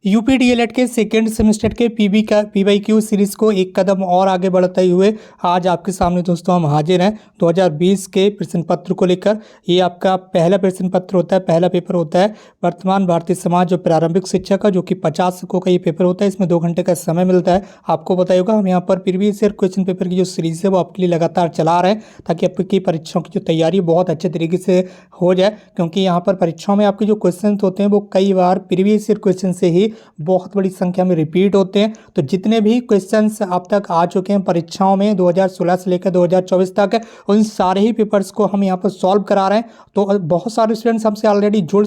UP DElEd के second semester के PYQ series को एक कदम और आगे बढ़ते हुए आज आपके सामने दोस्तों हम हाजिर हैं 2020 के प्रश्न पत्र को लेकर। ये आपका पहला प्रश्न पत्र होता है, पहला पेपर होता है वर्तमान भारतीय समाज और प्रारंभिक शिक्षा का, जो कि 50 अंकों का ये पेपर होता है। इसमें 2 घंटे का समय मिलता है। आपको पता होगा हम यहाँ पर प्रीवियस ईयर क्वेश्चन पेपर की जो सीरीज है वो आपके लिए लगातार चला रहे हैं, ताकि आपकी परीक्षाओं की जो तैयारी बहुत अच्छे तरीके से हो जाए। क्योंकि यहाँ पर परीक्षाओं में आपके जो क्वेश्चन होते हैं वो कई बार प्रीवियस ईयर क्वेश्चन से ही बहुत बड़ी संख्या में रिपीट होते हैं। तो जितने भी क्वेश्चंस अब तक आ चुके हैं परीक्षाओं में 2016 से लेकर 2024 तक, उन सारे ही पेपर्स को हम यहाँ पर सॉल्व करा रहे हैं। तो बहुत सारे स्टूडेंट्स हमसे ऑलरेडी जुड़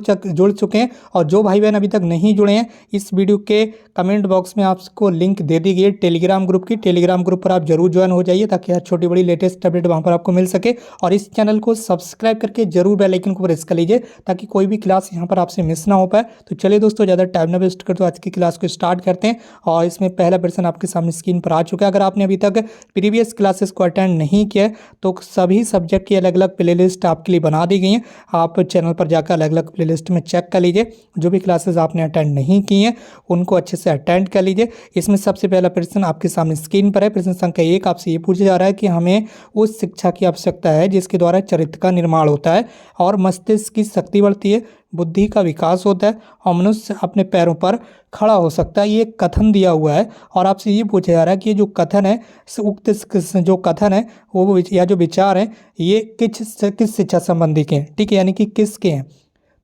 चुके हैं, और जो भाई बहन अभी तक नहीं जुड़े हैं, इस वीडियो के कमेंट बॉक्स में आपको लिंक दे दी गई है टेलीग्राम ग्रुप की। टेलीग्राम ग्रुप पर आप जरूर ज्वाइन हो जाइए, ताकि हर छोटी बड़ी लेटेस्ट अपडेट वहाँ पर आपको मिल सके। और इस चैनल को सब्सक्राइब करके जरूर बेल आइकन को प्रेस कर लीजिए, ताकि कोई भी क्लास यहाँ पर आपसे मिस ना हो पाए। तो चलिए दोस्तों, ज़्यादा टाइम ना वेस्ट कर तो आज की क्लास को स्टार्ट करते हैं। और इसमें पहला प्रश्न आपके सामने स्क्रीन पर आ चुका है। अगर आपने अभी तक प्रीवियस क्लासेस को अटेंड नहीं किया तो सभी सब्जेक्ट की अलग अलग प्लेलिस्ट आपके लिए बना दी गई हैं। आप चैनल पर जाकर अलग अलग प्लेलिस्ट में चेक कर लीजिए। जो भी क्लासेस आपने अटेंड नहीं की हैं उनको अच्छे से अटेंड कर लीजिए। इसमें सबसे पहला प्रश्न आपके सामने स्क्रीन पर है। प्रश्न संख्या 1 आपसे ये पूछा जा रहा है कि हमें उस शिक्षा की आवश्यकता है जिसके द्वारा चरित्र का निर्माण होता है और मस्तिष्क की शक्ति बढ़ती है, बुद्धि का विकास होता है और मनुष्य अपने पैरों पर खड़ा हो सकता है। ये कथन दिया हुआ है और आपसे ये पूछा जा रहा है कि ये जो कथन है, उक्त जो कथन है वो या जो विचार है ये किस शिक्षा संबंधी के हैं, ठीक है, यानी कि किसके हैं।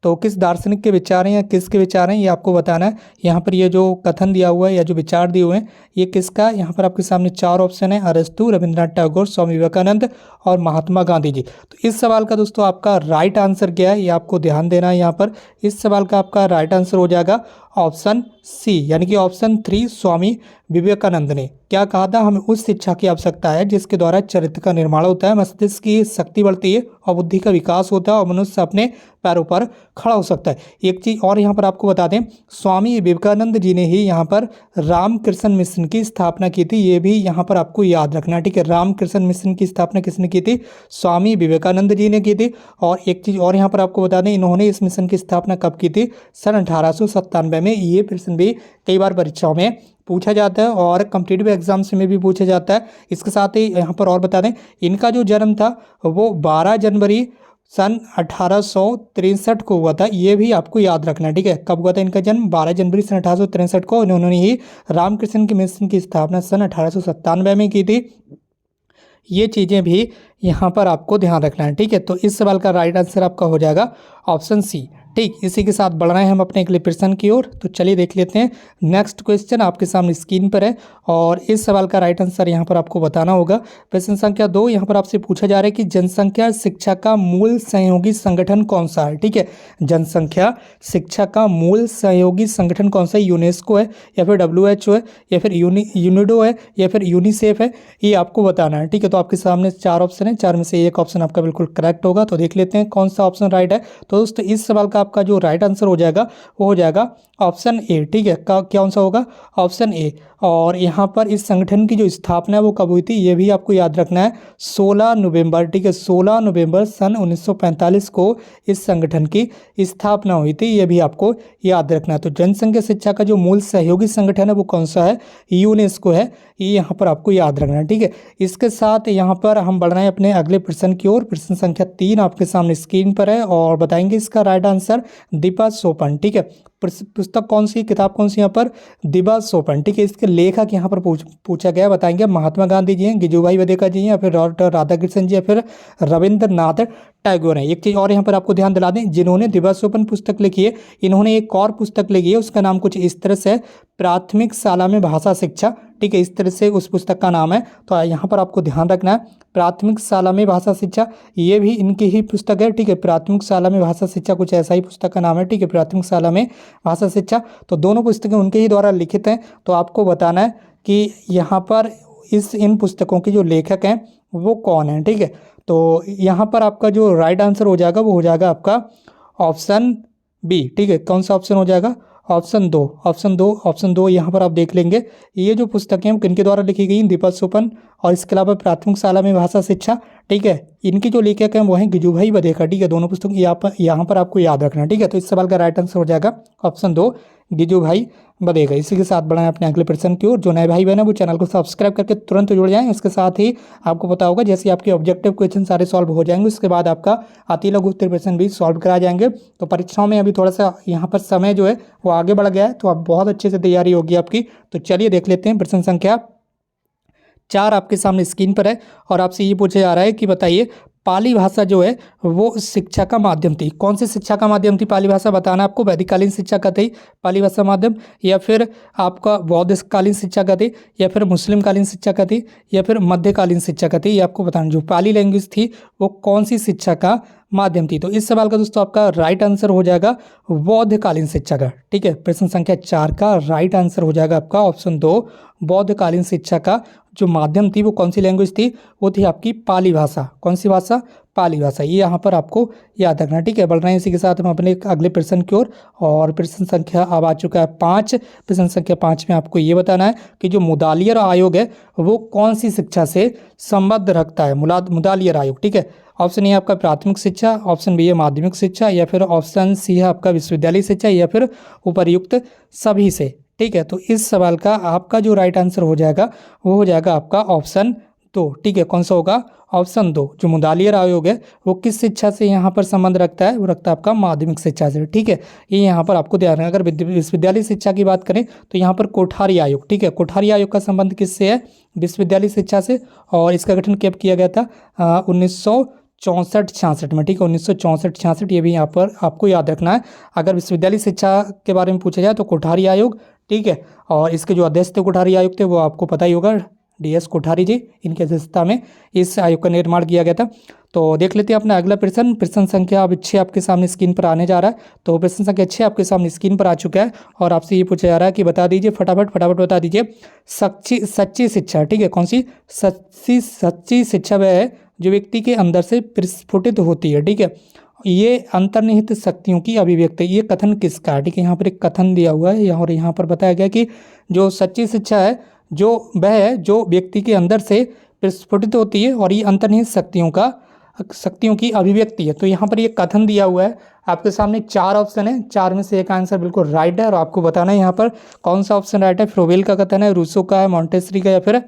तो किस दार्शनिक के विचार हैं या किसके विचार हैं ये आपको बताना है। यहाँ पर ये जो कथन दिया हुआ है या जो विचार दिए हुए हैं ये किसका, यहाँ पर आपके सामने 4 ऑप्शन है, अरस्तु, रविंद्रनाथ टैगोर, स्वामी विवेकानंद और महात्मा गांधी जी। तो इस सवाल का दोस्तों आपका राइट आंसर क्या है ये आपको ध्यान देना है। यहाँ पर इस सवाल का आपका राइट आंसर हो जाएगा ऑप्शन सी, यानी कि ऑप्शन 3। स्वामी विवेकानंद ने क्या कहा था, हमें उस शिक्षा की आवश्यकता है जिसके द्वारा चरित्र का निर्माण होता है, मस्तिष्क की शक्ति बढ़ती है और बुद्धि का विकास होता है और मनुष्य अपने पैरों पर खड़ा हो सकता है। एक चीज़ और यहाँ पर आपको बता दें, स्वामी विवेकानंद जी ने ही यहाँ पर रामकृष्ण मिशन की स्थापना की थी। ये भी यहाँ पर आपको याद रखना है, ठीक है। रामकृष्ण मिशन की स्थापना किसने की थी, स्वामी विवेकानंद जी ने की थी। और एक चीज़ और यहाँ पर आपको बता दें, इन्होंने इस मिशन की स्थापना कब की थी, सन 1897 में। ये प्रश्न भी कई बार परीक्षाओं में पूछा जाता है और कॉम्पिटिटिव एग्जाम्स में भी पूछा जाता है। इसके साथ ही यहाँ पर और बता दें, इनका जो जन्म था वो 12 जनवरी सन 1863 को हुआ था। ये भी आपको याद रखना है, ठीक है। कब हुआ था इनका जन्म, 12 जनवरी सन 1863 को। इन्होंने ही रामकृष्ण की मिशन की स्थापना सन 1897 में की थी। ये चीज़ें भी यहाँ पर आपको ध्यान रखना है, ठीक है। तो इस सवाल का राइट आंसर आपका हो जाएगा ऑप्शन सी, ठीक। इसी के साथ बढ़ रहे हैं हम अपने अगले प्रश्न की ओर। तो चलिए देख लेते हैं। नेक्स्ट क्वेश्चन आपके सामने स्क्रीन पर है और इस सवाल का राइट आंसर यहाँ पर आपको बताना होगा। प्रश्न संख्या 2 यहाँ पर आपसे पूछा जा रहा है कि जनसंख्या शिक्षा का मूल सहयोगी संगठन कौन सा है, ठीक है। जनसंख्या शिक्षा का मूल सहयोगी संगठन कौन सा है, यूनेस्को है या फिर WHO है या फिर यूनिडो है या फिर यूनिसेफ है, ये आपको बताना है, ठीक है। तो आपके सामने 4 ऑप्शन है, 4 में से एक ऑप्शन आपका बिल्कुल करेक्ट होगा। तो देख लेते हैं कौन सा ऑप्शन राइट है। तो दोस्तों इस सवाल का आपका जो राइट आंसर हो जाएगा वो हो जाएगा ऑप्शन ए, ठीक है। कौन सा होगा, ऑप्शन ए। और यहाँ पर इस संगठन की जो स्थापना है वो कब हुई थी ये भी आपको याद रखना है, 16 नवंबर, ठीक है। 16 नवंबर सन 1945 को इस संगठन की स्थापना हुई थी, ये भी आपको याद रखना है। तो जनसंख्या शिक्षा का जो मूल सहयोगी संगठन है वो कौन सा है, यूनेस्को है, ये यहाँ पर आपको याद रखना है, ठीक है। इसके साथ यहाँ पर हम बढ़ रहे हैं अपने अगले प्रश्न की ओर। प्रश्न संख्या 3 आपके सामने स्क्रीन पर है और बताएंगे इसका राइट आंसर दिपा सोपन, ठीक है। पुस्तक कौन सी, किताब कौन सी यहाँ पर, दिबा सोपन, ठीक है। इसके लेखक यहाँ पर पूछा गया, बताएंगे महात्मा गांधी जी हैं, गिजुभाई बधेका जी हैं या फिर डॉक्टर राधाकृष्णन जी या फिर रविंद्रनाथ टैगोर हैं। एक चीज़ और यहाँ पर आपको ध्यान दिला दें, जिन्होंने दिबा सोपन पुस्तक लिखी है इन्होंने एक और पुस्तक लिखी है, उसका नाम कुछ इस तरह से है, प्राथमिक शाला में भाषा शिक्षा, ठीक है। इस तरह से उस पुस्तक का नाम है। तो यहाँ पर आपको ध्यान रखना है, प्राथमिक शाला में भाषा शिक्षा, ये भी इनकी ही पुस्तक है, ठीक है। प्राथमिक शाला में भाषा शिक्षा कुछ ऐसा ही पुस्तक का नाम है, ठीक है, प्राथमिक शाला में भाषा शिक्षा। तो दोनों पुस्तकें उनके ही द्वारा लिखित हैं। तो आपको बताना है कि यहाँ पर इन पुस्तकों के जो लेखक हैं वो कौन है, ठीक है। तो यहाँ पर आपका जो राइट आंसर हो जाएगा वो हो जाएगा आपका ऑप्शन बी, ठीक है। कौन सा ऑप्शन हो जाएगा, ऑप्शन 2। ऑप्शन दो यहाँ पर आप देख लेंगे, ये जो पुस्तकें हैं किनके द्वारा लिखी गई, दीपा सोपन और इसके अलावा प्राथमिक शाला में भाषा शिक्षा, ठीक है। इनके जो लेखक हैं वो हैं गिजुभाई बधेका, ठीक है। दोनों पुस्तक यहाँ पर आपको याद रखना है, ठीक है। तो इस सवाल का राइट आंसर हो जाएगा ऑप्शन 2, गिजू भाई बढ़ेगा। इसी के साथ बढ़ाएं अपने अगले प्रश्न की ओर। जो नए भाई बहन है वो चैनल को सब्सक्राइब करके तुरंत जुड़ जाएं। इसके साथ ही आपको पता होगा जैसे आपके ऑब्जेक्टिव क्वेश्चन सारे सॉल्व हो जाएंगे उसके बाद आपका अति लघु उत्तर प्रश्न भी सॉल्व कराए जाएंगे। तो परीक्षाओं में अभी थोड़ा सा यहाँ पर समय जो है वो आगे बढ़ गया है, तो अब बहुत अच्छे से तैयारी होगी आपकी। तो चलिए देख लेते हैं। प्रश्न संख्या 4 आपके सामने स्क्रीन पर है और आपसे ये पूछा जा रहा है कि बताइए पाली भाषा जो है वो शिक्षा का माध्यम थी। कौन सी शिक्षा का माध्यम थी पाली भाषा? बताना आपको। वैदिककालीन शिक्षा का थी पाली भाषा माध्यम, या फिर आपका बौद्धकालीन शिक्षा का थी, या फिर मुस्लिम कालीन शिक्षा का थी, या फिर मध्यकालीन शिक्षा का थी? ये आपको बताना। जो पाली लैंग्वेज थी वो कौन सी शिक्षा का माध्यम थी? तो इस सवाल का दोस्तों आपका राइट आंसर हो जाएगा बौद्धकालीन शिक्षा का। ठीक है, प्रश्न संख्या 4 का राइट आंसर हो जाएगा आपका ऑप्शन 2 बौद्धकालीन शिक्षा का जो माध्यम थी वो कौन सी लैंग्वेज थी? वो थी आपकी पाली भाषा। कौन सी भाषा? पाली भाषा। ये यहाँ पर आपको याद रखना। ठीक है, बढ़ रहे हैं इसी के साथ हम अपने अगले प्रश्न की ओर। और प्रश्न संख्या अब आ चुका है 5। प्रश्न संख्या 5 में आपको ये बताना है कि जो मुदालियर आयोग है वो कौन सी शिक्षा से संबद्ध रखता है? मुदालियर आयोग। ठीक है, ऑप्शन ए आपका प्राथमिक शिक्षा, ऑप्शन बी है माध्यमिक शिक्षा, या फिर ऑप्शन सी है आपका विश्वविद्यालय शिक्षा, या फिर उपर्युक्त सभी से। ठीक है, तो इस सवाल का आपका जो राइट आंसर हो जाएगा वो हो जाएगा आपका ऑप्शन 2। ठीक है, कौन सा होगा? ऑप्शन 2। जो मुदालियर आयोग है वो किस शिक्षा से यहाँ पर संबंध रखता है? वो रखता है आपका माध्यमिक शिक्षा से। ठीक है, ये यहाँ पर आपको ध्यान रखना। अगर विश्वविद्यालय शिक्षा की बात करें तो यहाँ पर कोठारी आयोग। ठीक है, कोठारी आयोग का संबंध किससे है? विश्वविद्यालय शिक्षा से। और इसका गठन कब किया गया था? 1964-66 में। ठीक है, 1964-66 ये भी यहाँ पर आपको याद रखना है। अगर विश्वविद्यालय शिक्षा के बारे में पूछा जाए तो कोठारी आयोग। ठीक है, और इसके जो अध्यक्ष थे कोठारी आयोग थे वो आपको पता ही होगा, DS कोठारी जी। इनकी अध्यक्षता में इस आयोग का निर्माण किया गया था। तो देख लेते हैं अपना अगला प्रश्न। प्रश्न संख्या अब 6 आपके सामने स्क्रीन पर आने जा रहा है। तो प्रश्न संख्या 6 आपके सामने स्क्रीन पर आ चुका है और आपसे ये पूछा जा रहा है कि बता दीजिए, फटाफट बता दीजिए सच्ची शिक्षा। ठीक है, कौन सी सच्ची शिक्षा? वह है जो व्यक्ति के अंदर से प्रस्फुटित होती है। ठीक है, ये अंतर्निहित शक्तियों की अभिव्यक्ति। ये कथन किसका है? ठीक है, यहाँ पर एक कथन दिया हुआ है और यहाँ पर बताया गया कि जो सच्ची शिक्षा है जो वह है जो व्यक्ति के अंदर से प्रस्फुटित होती है और ये अंतर्निहित शक्तियों की अभिव्यक्ति है। तो यहाँ पर ये कथन दिया हुआ है। आपके सामने 4 ऑप्शन है, 4 में से एक आंसर बिल्कुल राइट है और आपको बताना है यहाँ पर कौन सा ऑप्शन राइट है। फ्रोवेल का कथन है, रूसो का है, मॉन्टेसरी का, या फिर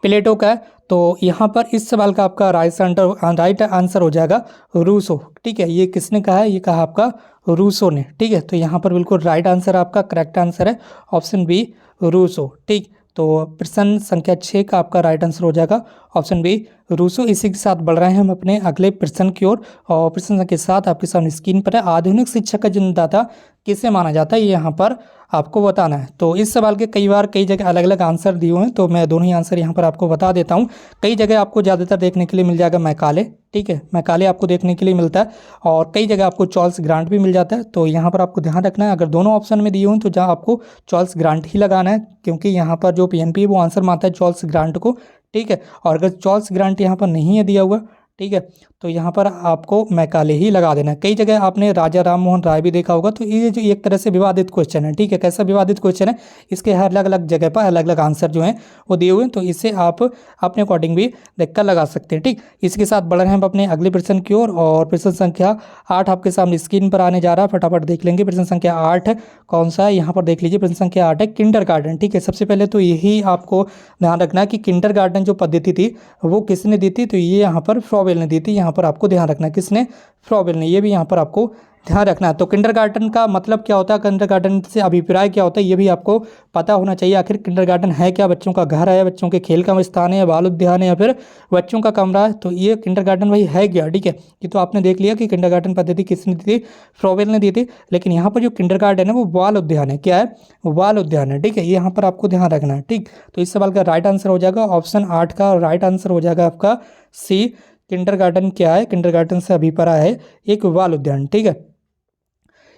प्लेटो का है। तो यहाँ पर इस सवाल का आपका राइट आंसर हो जाएगा रूसो। ठीक है, ये किसने कहा है? ये कहा आपका रूसो ने। ठीक है, तो यहाँ पर बिल्कुल राइट आंसर आपका करेक्ट आंसर है ऑप्शन बी रूसो। ठीक, तो प्रश्न संख्या 6 का आपका राइट आंसर हो जाएगा ऑप्शन बी रूसो। इसी के साथ बढ़ रहे हैं हम अपने अगले प्रश्न की ओर। और प्रश्न संख्या 7 आपके सामने स्क्रीन पर है। आधुनिक शिक्षा का जन्मदाता किसे माना जाता है? ये यहाँ पर आपको बताना है। तो इस सवाल के कई जगह अलग अलग आंसर दिए हुए हैं, तो मैं दोनों ही आंसर यहाँ पर आपको बता देता हूँ। कई जगह आपको ज़्यादातर देखने के लिए मिल जाएगा मैकाले। ठीक है, मैकाले आपको देखने के लिए मिलता है और कई जगह आपको चार्ल्स ग्रांट भी मिल जाता है। तो यहाँ पर आपको ध्यान रखना है, अगर दोनों ऑप्शन में दिए हों तो जहाँ आपको चार्ल्स ग्रांट ही लगाना है, क्योंकि यहाँ पर जो PNP है वो आंसर मानता है चार्ल्स ग्रांट को। ठीक है, और अगर चार्ल्स ग्रांट यहाँ पर नहीं है दिया हुआ, ठीक है, तो यहाँ पर आपको मैकाले ही लगा देना है। कई जगह आपने राजा राम मोहन राय भी देखा होगा। तो ये जो एक तरह से विवादित क्वेश्चन है। ठीक है, कैसा विवादित क्वेश्चन है? इसके हर अलग अलग जगह पर अलग अलग आंसर जो हैं वो दिए हुए हैं, तो इसे आप अपने अकॉर्डिंग भी देखकर लगा सकते हैं। ठीक, इसके साथ बढ़ रहे हैं हम अपने अगले प्रश्न की ओर। और प्रश्न संख्या 8 आपके सामने स्क्रीन पर आने जा रहा है, फटाफट देख लेंगे। प्रश्न संख्या 8 कौन सा है? यहाँ पर देख लीजिए, प्रश्न संख्या 8 है किंडरगार्टन। ठीक है, सबसे पहले तो यही आपको ध्यान रखना है कि किंडरगार्टन जो पद्धति थी वो किसने दी थी? तो ये यहाँ पर फ्रोवेल ने दी थी। यहाँ पर आपको ध्यान रखना है किसने? फ्रोवेल ने। ये भी यहाँ पर आपको ध्यान रखना है। तो किंडरगार्टन का मतलब क्या होता है, किंडरगार्टन से अभिप्राय क्या होता है, ये भी आपको पता होना चाहिए। आखिर किंडरगार्टन है क्या? बच्चों का घर है, बच्चों के खेल का स्थान है, या बाल उद्यान है, या फिर बच्चों का कमरा है? तो ये किंडरगार्टन भाई है क्या? ठीक है, ये तो आपने देख लिया कि किंडरगार्टन पद्धति किसने दी थी? फ्रोवेल ने दी थी। लेकिन यहाँ पर जो किंडरगार्टन है वो बाल उद्यान है। क्या है? बाल उद्यान है। ठीक है, ये यहाँ पर आपको ध्यान रखना है। ठीक, तो इस सवाल का राइट आंसर हो जाएगा ऑप्शन 8 का राइट आंसर हो जाएगा आपका सी। किंडरगार्टन क्या है? किंडरगार्टन से अभिप्राय है एक बाल उद्यान। ठीक है,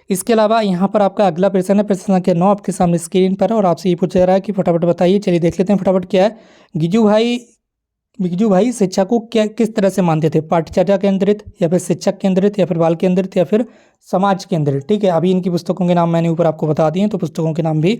इसके अलावा यहाँ पर आपका अगला प्रश्न है, प्रश्न संख्या 9 आपके सामने स्क्रीन पर है और आपसे ये पूछा जा रहा है कि फटाफट बताइए। चलिए देख लेते हैं फटाफट क्या है। गिजू भाई शिक्षा को क्या किस तरह से मानते थे? पाठचर्या केंद्रित, या फिर शिक्षक केंद्रित, या फिर बाल केंद्रित, या फिर समाज केंद्रित? ठीक है, अभी इनकी पुस्तकों के नाम मैंने ऊपर आपको बता दिए हैं, तो पुस्तकों के नाम भी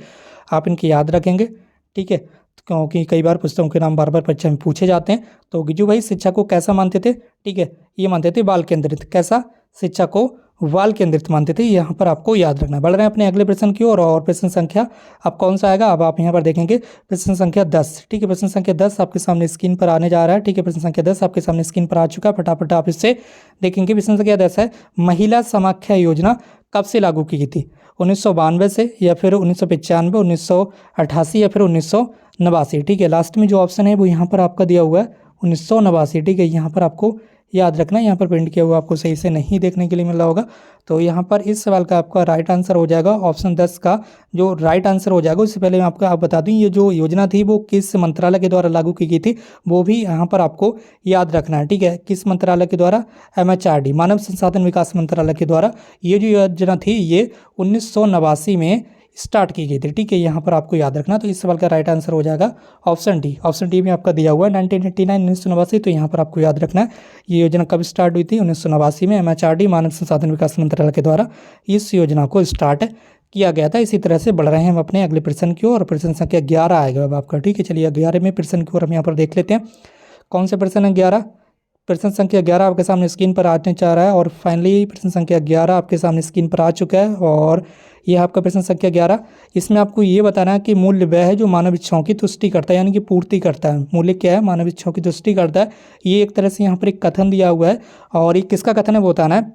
आप इनके याद रखेंगे। ठीक है, क्योंकि कई बार पुस्तकों के नाम बार बार परीक्षा में पूछे जाते हैं। तो गिजू भाई शिक्षा को कैसा मानते थे, ठीक है, ये मानते थे बाल केंद्रित। कैसा? शिक्षा को बाल केंद्रित मानते थे, यहाँ पर आपको याद रखना है। बढ़ रहे हैं अपने अगले प्रश्न की ओर, और प्रश्न संख्या अब कौन सा आएगा, अब आप यहाँ पर देखेंगे प्रश्न संख्या 10, ठीक है। प्रश्न संख्या 10 आपके सामने स्क्रीन पर आने जा रहा है, ठीक है। प्रश्न संख्या 10 आपके सामने स्क्रीन पर आ चुका है, फटाफट आप इससे देखेंगे। प्रश्न संख्या 10 है, महिला समाख्या योजना कब से लागू की गई थी? 1992 से, या फिर 1995, 1988, या फिर 1989, ठीक है। लास्ट में जो ऑप्शन है वो यहाँ पर आपका दिया हुआ है 1989, ठीक है। यहाँ पर आपको याद रखना है, यहाँ पर प्रिंट किया हुआ आपको सही से नहीं देखने के लिए मिल रहा होगा। तो यहाँ पर इस सवाल का आपका राइट आंसर हो जाएगा ऑप्शन 10 का जो राइट आंसर हो जाएगा। उससे पहले मैं आप बता दूँ ये जो योजना थी वो किस मंत्रालय के द्वारा लागू की गई थी, वो भी यहाँ पर आपको याद रखना है, ठीक है। किस मंत्रालय के द्वारा? MHRD, मानव संसाधन विकास मंत्रालय के द्वारा ये जो योजना थी ये 1989 में स्टार्ट की गई थी, ठीक है। यहाँ पर आपको याद रखना। तो इस सवाल का राइट आंसर हो जाएगा ऑप्शन डी। ऑप्शन डी में आपका दिया हुआ है 1989, 1989। तो यहाँ पर आपको याद रखना है ये योजना कब स्टार्ट हुई थी? 1989 में MHRD, मानव संसाधन विकास मंत्रालय के द्वारा इस योजना को स्टार्ट किया गया था। इसी तरह से बढ़ रहे हैं हम अपने अगले प्रश्न की ओर, और प्रश्न संख्या 11 आएगा अब आपका, ठीक है। चलिए 11 में प्रश्न की ओर हम यहाँ पर देख लेते हैं कौन से प्रश्न है 11। प्रश्न संख्या 11 आपके सामने स्क्रीन पर आने चाह रहा है, और फाइनली प्रश्न संख्या 11 आपके सामने स्क्रीन पर आ चुका है। और यह आपका प्रश्न संख्या 11, इसमें आपको ये बताना है कि मूल्य वह है जो मानव इच्छाओं की तुष्टि करता है, यानी कि पूर्ति करता है। मूल्य क्या है? मानव इच्छाओं की तुष्टि करता है। ये एक तरह से यहाँ पर एक कथन दिया हुआ है, और ये किसका कथन है वो बताना है।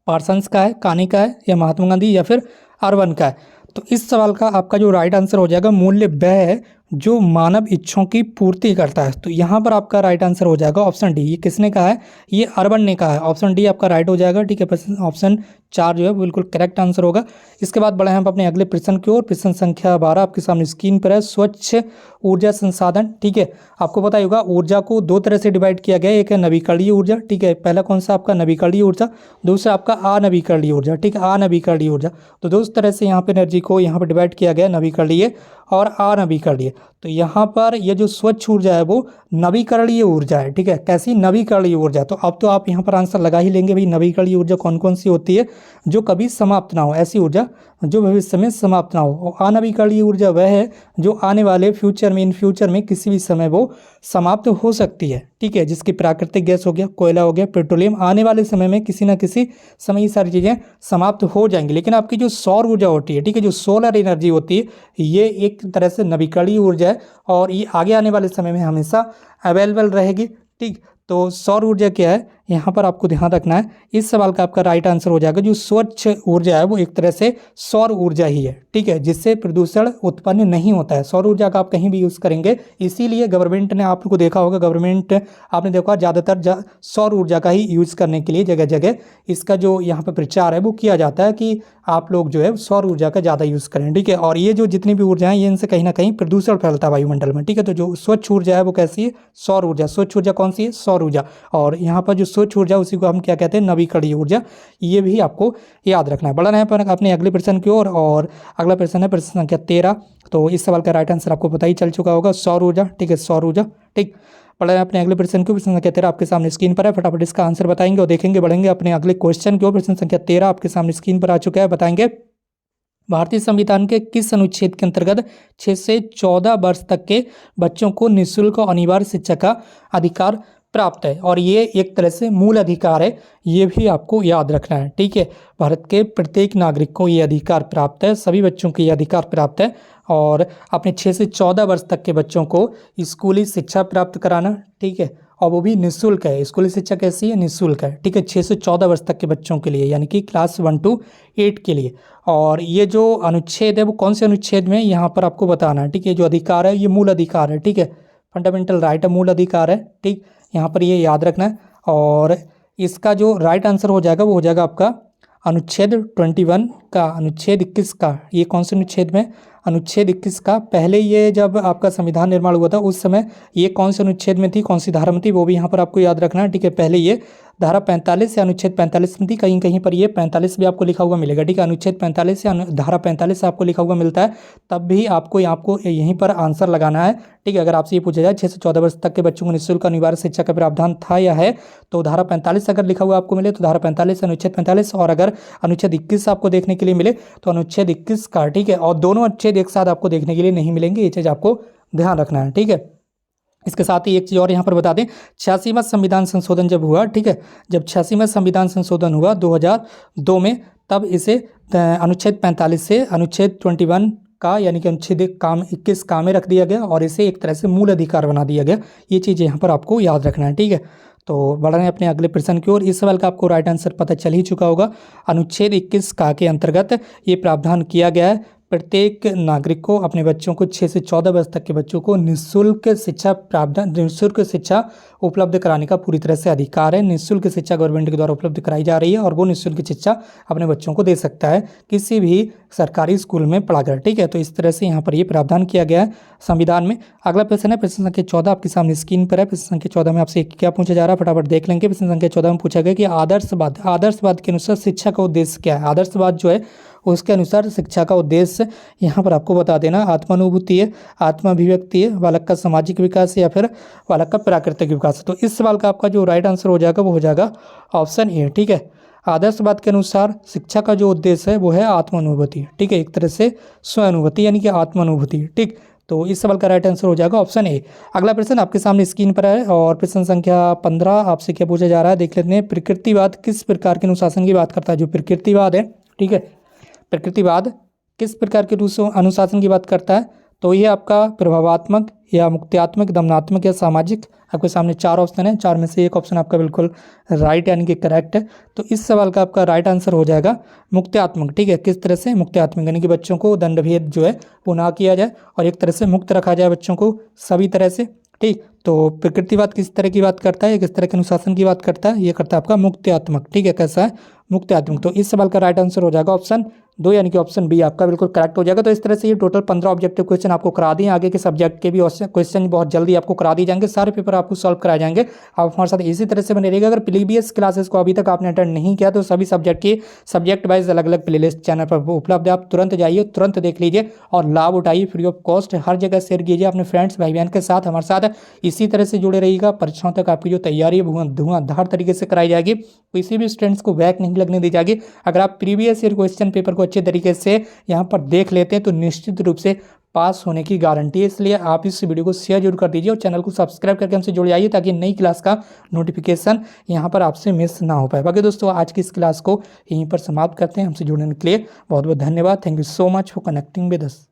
पार्सन्स का है, कानी का है, या महात्मा गांधी, या फिर अर्बन का है? तो इस सवाल का आपका जो राइट आंसर हो जाएगा मूल्य वह है जो मानव इच्छाओं की पूर्ति करता है। तो यहाँ पर आपका राइट आंसर हो जाएगा ऑप्शन डी। ये किसने कहा है? ये अर्बन ने कहा है। ऑप्शन डी आपका राइट हो जाएगा, ठीक है। ऑप्शन 4 जो है बिल्कुल करेक्ट आंसर होगा। इसके बाद बढ़े हम अपने अगले प्रश्न की ओर। प्रश्न संख्या 12 आपके सामने स्क्रीन पर है, स्वच्छ ऊर्जा संसाधन, ठीक है। आपको पता होगा ऊर्जा को दो तरह से डिवाइड किया गया है, एक है नवीकरणीय ऊर्जा, ठीक है। पहला कौन सा आपका? नवीकरणीय ऊर्जा। दूसरा आपका अनवीकरणीय ऊर्जा, ठीक है, अनवीकरणीय ऊर्जा। तो दो तरह से यहाँ पे एनर्जी को यहाँ पर डिवाइड किया गया है, नवीकरणीय और अनवीकरणीय। तो यहाँ पर ये जो स्वच्छ ऊर्जा है वो नवीकरणीय ऊर्जा है, ठीक है। कैसी? नवीकरणीय ऊर्जा। तो अब तो आप यहाँ पर आंसर लगा ही लेंगे भाई, नवीकरणीय ऊर्जा कौन कौन सी होती है? जो कभी समाप्त ना हो, ऐसी ऊर्जा जो भविष्य में समाप्त ना हो। और अनवीकरणीय ऊर्जा वह है जो आने वाले फ्यूचर में, इन फ्यूचर में किसी भी समय वो समाप्त हो सकती है, ठीक है। जिसकी प्राकृतिक गैस हो गया, कोयला हो गया, पेट्रोलियम, आने वाले समय में किसी ना किसी समय ये सारी चीज़ें समाप्त हो जाएंगी। लेकिन आपकी जो सौर ऊर्जा होती है, ठीक है, जो सोलर एनर्जी होती है, ये एक तरह से नवीकरणीय ऊर्जा है, और ये आगे आने वाले समय में हमेशा अवेलेबल रहेगी, ठीक। तो सौर ऊर्जा क्या है यहाँ पर आपको ध्यान रखना है। इस सवाल का आपका राइट आंसर हो जाएगा जो स्वच्छ ऊर्जा है वो एक तरह से सौर ऊर्जा ही है, ठीक है, जिससे प्रदूषण उत्पन्न नहीं होता है। सौर ऊर्जा का आप कहीं भी यूज़ करेंगे, इसीलिए गवर्नमेंट ने, आपको देखा होगा गवर्नमेंट, आपने देखा ज़्यादातर सौर ऊर्जा का ही यूज़ करने के लिए जगह जगह इसका जो यहाँ पर प्रचार है वो किया जाता है कि आप लोग जो है सौर ऊर्जा का ज़्यादा यूज़ करें, ठीक है। और ये जो जितनी भी ऊर्जा है ये इनसे कहीं ना कहीं प्रदूषण फैलता है वायुमंडल में, ठीक है। तो जो स्वच्छ ऊर्जा है वो कैसी है? सौर ऊर्जा। स्वच्छ ऊर्जा कौन सी है? सौर ऊर्जा। और यहाँ पर जो स्वच्छ ऊर्जा उसी को हम क्या कहते हैं? नवीकरणीय ऊर्जा। ये भी आपको याद रखना है। बढ़ा रहे हैं अपने अगले प्रश्न की ओर, और अगला प्रश्न है प्रश्न संख्या 13। तो इस सवाल का राइट आंसर आपको पता ही चल चुका होगा, सौर ऊर्जा, ठीक है, सौर ऊर्जा, ठीक। पढ़ा है अपने अगले प्रश्न की। प्रश्न संख्या 13 आपके सामने स्क्रीन पर है, फटाफट इसका आंसर बताएंगे और देखेंगे। बढ़ेंगे अपने अगले क्वेश्चन की ओर। प्रश्न संख्या 13 आपके सामने स्क्रीन पर आ चुका है, बताएंगे भारतीय संविधान के किस अनुच्छेद के अंतर्गत 6 से 14 वर्ष तक के बच्चों को निःशुल्क और अनिवार्य शिक्षा का अधिकार प्राप्त है? और ये एक तरह से मूल अधिकार है, ये भी आपको याद रखना है, ठीक है। भारत के प्रत्येक नागरिक को ये अधिकार प्राप्त है, सभी बच्चों को ये अधिकार प्राप्त है, और अपने 6 से 14 वर्ष तक के बच्चों को स्कूली शिक्षा प्राप्त कराना, ठीक है, और वो भी निःशुल्क है। स्कूली शिक्षा कैसी है? निःशुल्क है, ठीक है। 6 से 14 वर्ष तक के बच्चों के लिए, यानी कि क्लास 1 to 8 के लिए। और ये जो अनुच्छेद है वो कौन से अनुच्छेद में यहाँ पर आपको बताना है, ठीक है। जो अधिकार है ये मूल अधिकार है, ठीक है, फंडामेंटल राइट है, मूल अधिकार है, ठीक। यहाँ पर ये याद रखना है। और इसका जो राइट आंसर हो जाएगा वो हो जाएगा आपका अनुच्छेद 21 का, अनुच्छेद 21 का। ये कौन से अनुच्छेद में? अनुच्छेद 21 का। पहले ये जब आपका संविधान निर्माण हुआ था उस समय ये कौन से अनुच्छेद में थी, कौन सी धारा में थी, वो भी यहाँ पर आपको याद रखना है, ठीक है। पहले ये धारा 45 या अनुच्छेद 45 में थी, कहीं कहीं पर ये 45 भी आपको लिखा हुआ मिलेगा, ठीक है। अनुच्छेद 45 या धारा 45 आपको लिखा हुआ मिलता है, तब भी आपको यहीं पर आंसर लगाना है, ठीक है। अगर आपसे ये पूछा जाए 6 से 14 वर्ष तक के बच्चों को निःशुल्क अनिवार्य शिक्षा का प्रावधान था या है, तो धारा 45 अगर लिखा हुआ आपको मिले तो धारा 45, अनुच्छेद 45, और अगर अनुच्छेद 21 आपको देखने के लिए मिले तो अनुच्छेद 21 का, ठीक है। और दोनों अनुच्छेद एक साथ आपको देखने के लिए नहीं मिलेंगे, ये चीज़ आपको ध्यान रखना है, ठीक है। इसके साथ ही एक चीज़ और यहाँ पर बता दें, 86वां संविधान संशोधन जब हुआ, ठीक है, जब 86वां संविधान संशोधन हुआ 2002 में, तब इसे अनुच्छेद 45 से अनुच्छेद 21 का यानी कि अनुच्छेद काम 21 का में रख दिया गया और इसे एक तरह से मूल अधिकार बना दिया गया। ये चीज़ यहाँ पर आपको याद रखना है, ठीक है। तो बढ़ रहे हैं अपने अगले प्रश्न की ओर। इस सवाल का आपको राइट आंसर पता चल ही चुका होगा। अनुच्छेद 21 का के अंतर्गत ये प्रावधान किया गया है, प्रत्येक नागरिक को अपने बच्चों को 6 से 14 वर्ष तक के बच्चों को निःशुल्क शिक्षा प्रावधान निःशुल्क शिक्षा उपलब्ध कराने का पूरी तरह से अधिकार है। निःशुल्क शिक्षा गवर्नमेंट के द्वारा उपलब्ध कराई जा रही है और वो निःशुल्क शिक्षा अपने बच्चों को दे सकता है किसी भी सरकारी स्कूल में पढ़ाकर, ठीक है। तो इस तरह से यहाँ पर ये प्रावधान किया गया है संविधान में। अगला प्रश्न है प्रश्न संख्या 14 आपके सामने स्क्रीन पर है। प्रश्न संख्या 14 में आपसे क्या पूछा जा रहा है, फटाफट देख लेंगे। प्रश्न संख्या 14 में पूछा गया कि आदर्शवाद के अनुसार शिक्षा का उद्देश्य क्या है। आदर्शवाद जो है उसके अनुसार शिक्षा का उद्देश्य यहाँ पर आपको बता देना आत्मानुभूति है, आत्माभिव्यक्ति है, बालक का सामाजिक विकास है या फिर बालक का प्राकृतिक विकास है। तो इस सवाल का आपका जो राइट आंसर हो जाएगा वो हो जाएगा ऑप्शन ए, ठीक है। आदर्शवाद के अनुसार शिक्षा का जो उद्देश्य है वो है आत्मानुभूति, ठीक है, एक तरह से स्वानुभूति यानी कि आत्मानुभूति, ठीक। तो इस सवाल का राइट आंसर हो जाएगा ऑप्शन ए। अगला प्रश्न आपके सामने स्क्रीन पर है और प्रश्न संख्या 15 आपसे क्या पूछा जा रहा है देख लेते हैं। प्रकृतिवाद किस प्रकार के अनुशासन की बात करता है। जो प्रकृतिवाद है, ठीक है, प्रकृतिवाद किस प्रकार के अनुशासन की बात करता है। तो ये आपका प्रभावात्मक या मुक्त्यात्मक, दमनात्मक या सामाजिक। आपके सामने 4 ऑप्शन है, 4 में से एक ऑप्शन आपका बिल्कुल राइट यानी कि करेक्ट है। तो इस सवाल का आपका राइट आंसर हो जाएगा मुक्त्यात्मक, ठीक है। किस तरह से मुक्त्यात्मक यानी कि बच्चों को दंडभेद जो है वो ना किया जाए और एक तरह से मुक्त रखा जाए बच्चों को सभी तरह से, ठीक। तो प्रकृतिवाद किस तरह की बात करता है, किस तरह के अनुशासन की बात करता है, ये करता है आपका मुक्त्यात्मक, ठीक है। कैसा है, मुक्त्यात्मक। तो इस सवाल का राइट आंसर हो जाएगा ऑप्शन 2 यानी कि ऑप्शन बी आपका बिल्कुल करेक्ट हो जाएगा। तो इस तरह से ये टोटल 15 ऑब्जेक्टिव क्वेश्चन आपको करा दिए। आगे के सब्जेक्ट के भी क्वेश्चन बहुत जल्दी आपको करा दिए जाएंगे, सारे पेपर आपको सॉल्व कराए जाएंगे। आप हमारे साथ इसी तरह से बने रहिएगा। अगर प्रीवियस क्लासेस को अभी तक आपने अटेंड नहीं किया तो सभी सब्जेक्ट की सब्जेक्ट वाइज अलग अलग प्लेलिस्ट चैनल पर उपलब्ध है, आप तुरंत जाइए, तुरंत देख लीजिए और लाभ उठाइए, फ्री ऑफ कॉस्ट हर जगह शेयर कीजिए अपने फ्रेंड्स भाई बहन के साथ। हमारे साथ इसी तरह से जुड़े रहिएगा। परीक्षाओं तक आपकी जो तैयारी है धुआंधार तरीके से कराई जाएगी, किसी भी स्टूडेंट्स को बैक नहीं लगने दी जाएगी। अगर आप प्रीवियस ईयर क्वेश्चन पेपर को अच्छे तरीके से यहाँ पर देख लेते हैं तो निश्चित रूप से पास होने की गारंटी है। इसलिए आप इस वीडियो को शेयर जरूर कर दीजिए और चैनल को सब्सक्राइब करके हमसे जुड़ जाइए ताकि नई क्लास का नोटिफिकेशन यहाँ पर आपसे मिस ना हो पाए। बाकी दोस्तों आज की इस क्लास को यहीं पर समाप्त करते हैं। हमसे जुड़ने के लिए बहुत बहुत धन्यवाद। Thank you so much for connecting with us.